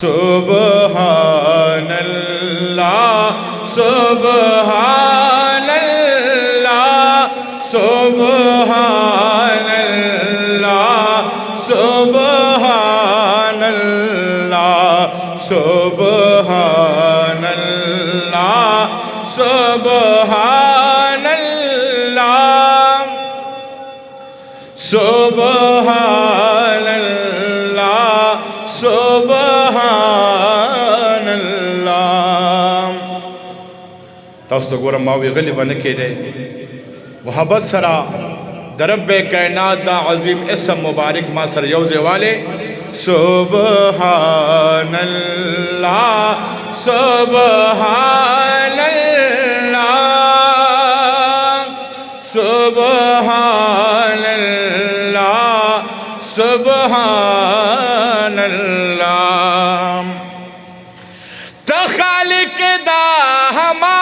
سبحان اللہ سبحان اللہ سبحان اللہ سبحان اللہ سبحان اللہ سبحان اللہ سبحان اللہ سبحان اللہ تاسو گورم ماوی غلبہ نکے دے محبت سرا درب کائنات دا عظیم اسم مبارک ما سر یوزے والے سبحان اللہ سبحان اللہ سبحان اللہ سبحان اللہ تخالق دا ہما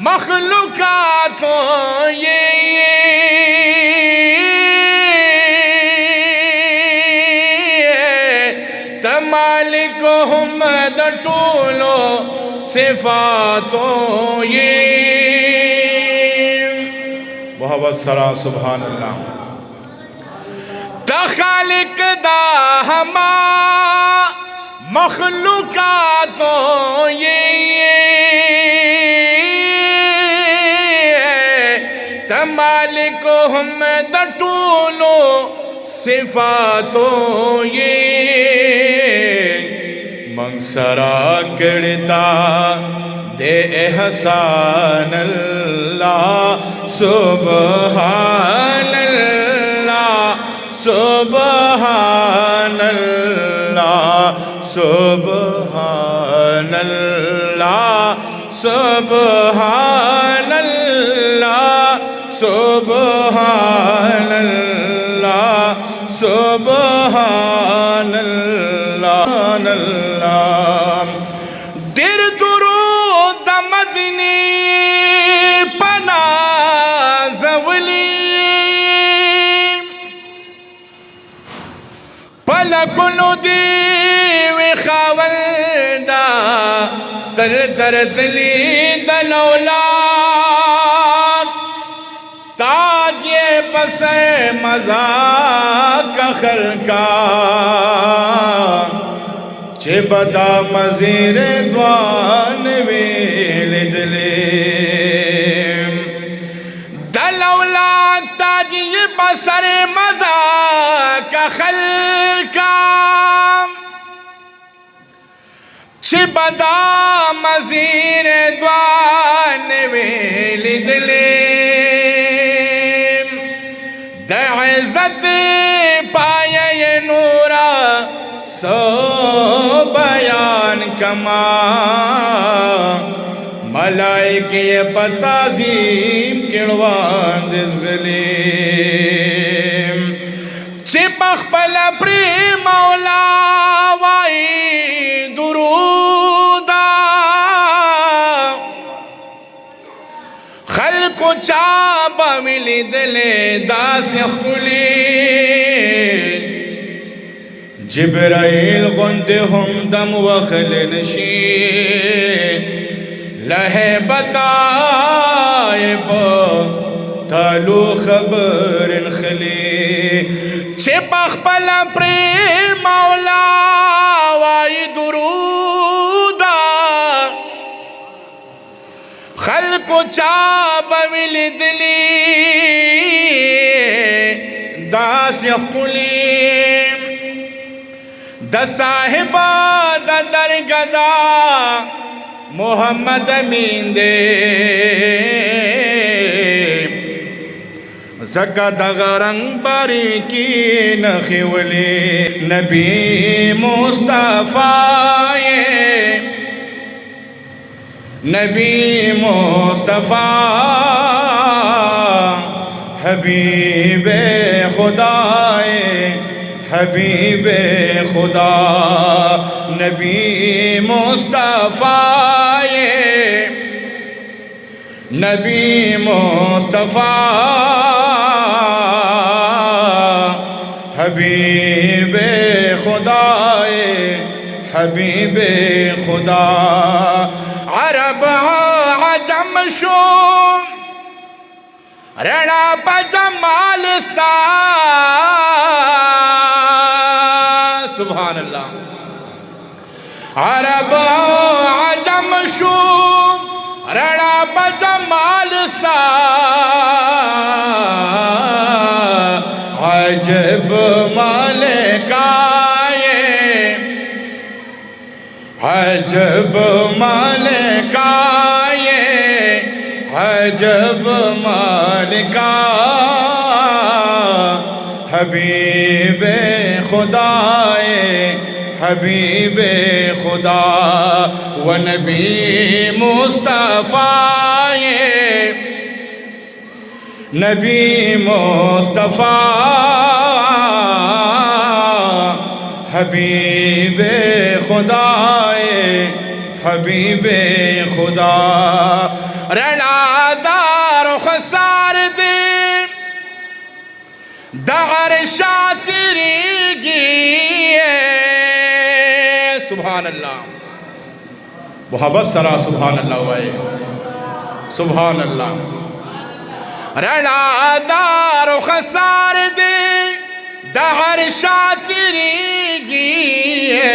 مخلوقاتوں تمالک ہم دا طولو صفاتوں محبت سرا سبحان اللہ تخالق دا ہما مخلوقاتوں تمالک ہم دا طولو صفاتوں منصرا کرتا دے احسان اللہ سبحان اللہ سبحان اللہ سبحان اللہ سبحان اللہ سبحان اللہ سبحان اللہ در درود مدنی پناہ زولی پلکنو دیوی خاولدہ تل درتلی دلولاد تاج بسر مذاق خلقا چھ بدا مزیر دوان ویل دلیم دلولاد تاج بسر مذاق خلقا چھ بدا مزیر دوان ویل دلیم دا عزت پائے نورا سو بیان کما ملائکی بتعظیم کڑوان دس غلیم چپخ پلا پری مولا وائی درودا خلق چابا ملی دلے داس یخلی جبرائیل غند ہم دم وخل نشی لہے بتائے با تالو خبر انخلی چپخ پلا پری مولا وائی درودا خلق چاب ملی دلی داس یخلی دا صاحبہ دا درگدہ محمد امین دے زکا دا غرنگ باریکی نخیولی نبی مصطفیٰ نبی مصطفیٰ حبیب خدائے حبیب خدا نبی مصطفیٰ نبی مصطفیٰ حبیب خدا حبیب خدا عرب عجم شو رنا بجمالستا سبحان اللہ عرب عجم شو رنا بجمالستا عجب مالکائے عجب مالکائے عجب مالکا حبیب خدائے حبیب خدا و نبی مصطفیٰ نبی مصطفیٰ حبیب خدا حبیب خدا رنا دار و خسار دی دغر شاتری گیے سبحان اللہ محبت سرا سبحان اللہ وائے سبحان اللہ رنا دار و خسار دی دغر شاتری گیے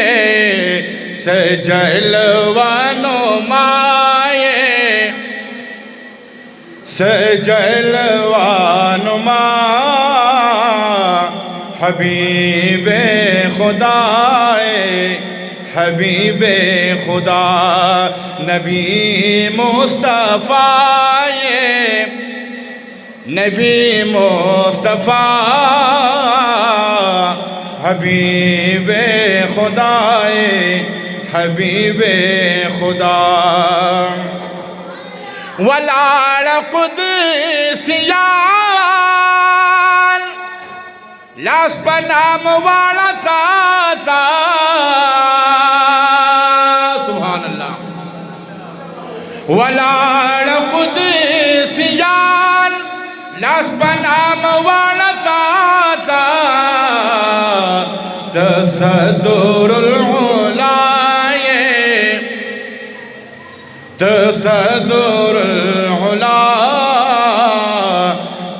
سجلوانو مائے سجلوانو مائے حبیب خدا حبیب خدا نبی مصطفیٰ نبی مصطفیٰ حبیب خدا حبیب خدا ولال قدسیان لاس پنام والا تا سبحان اللہ ولال قدسیان لاس پنام والا تا تصدر العلائے تصدر العلا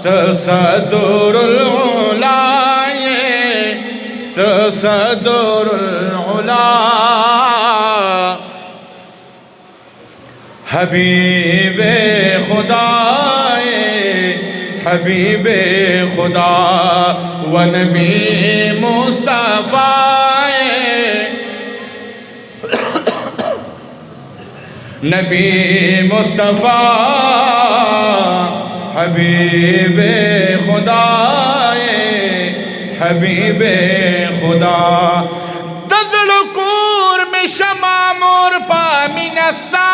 تصدر العلائے تصدر العلا حبیب خدا حبیب خدا و نبی مصطفیٰ نبی مصطفیٰ حبیب خدا حبیب خدا تذلکور میں شمامور پامینستان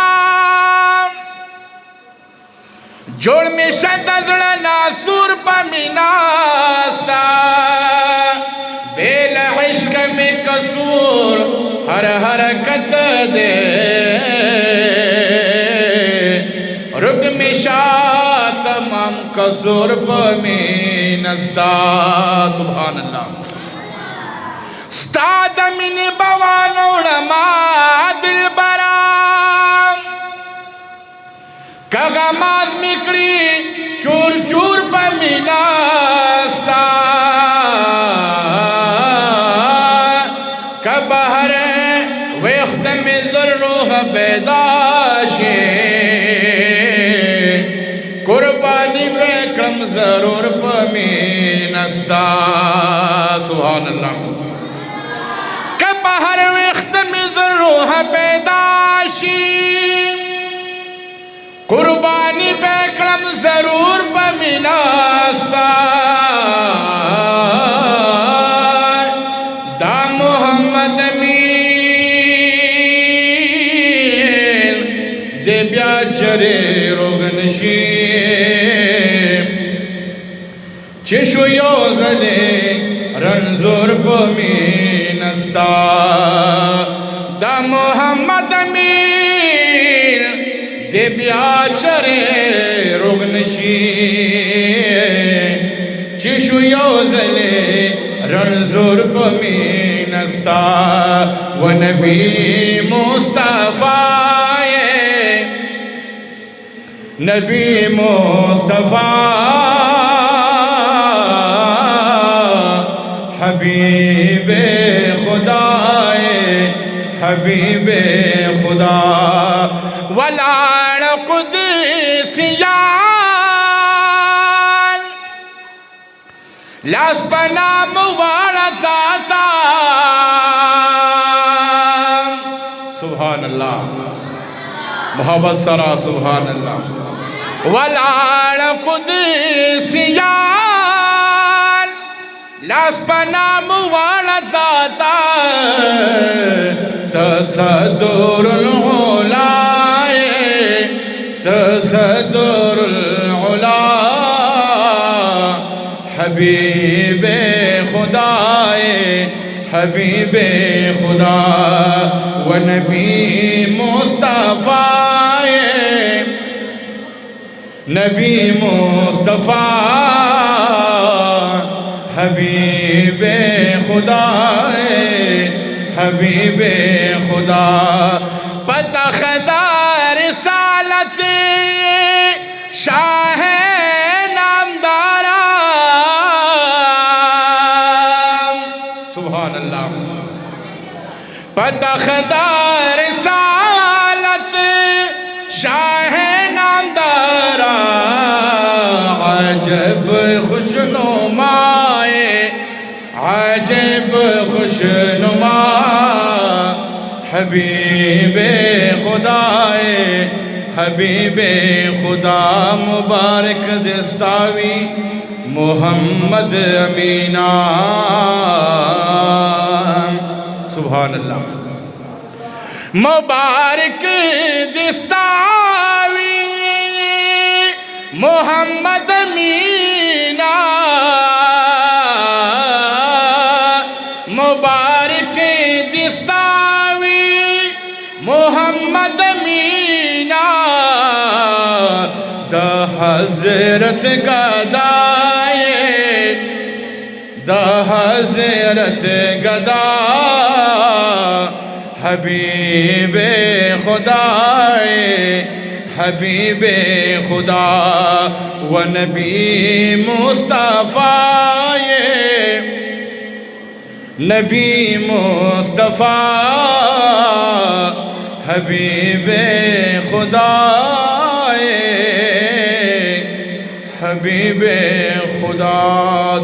جوڑ میں شتزڑ ناسور پامیناستا بیل عشق میں قصور ہر حرکت دے رک میں شاہ تمام قصور پامینستا سبحان اللہ ستاد من بوانو نما دل برام کغماز مکڑی چور چور پامینستا کبہر ویخت میں ذروح بیداشی قربانی پہ کم ضرور پامینستا سبحان اللہ کبہر ویخت میں ذروح بیداشی قربانی پہ کم ضرور پامینستا دا محمد امین دے بیا چرے روغنشیم چشو یوزلے رنزور پامینستا دا محمد امین دے بیا چرے روغنشیم چشو یوزلے رنزور پامینستا فرشتہ وہ نبی مصطفیٰ نبی مصطفیٰ حبیب خدا حبیب خدا ولاڑ قدسیان لاس پنا مبارکاتا سبحان اللہ محبت سرا سبحان اللہ ولاڑ قدسیان لاس پنا مبارکاتا تصدر العلا تصدر العلا حبیب خدا حبیب خدا و نبی مصطفیٰ نبی مصطفیٰ حبیب خدا حبیب خدا پتخدہ رسالت شاہ نامدارا سبحان اللہ پتخدہ رسالت شاہ نامدارا عجب خوشنما عجب خوشنما حبیب خدا حبیب خدا مبارک دستاوی محمد امینہ سبحان اللہ مبارک دستاوی محمد امینہ مبارک دستاوی محمد امینہ دا حضرت گدائے دا حضرت گدا حبیب خدا حبیب خدا و نبی مصطفیٰ نبی مصطفیٰ حبیب خدا حبیب خدا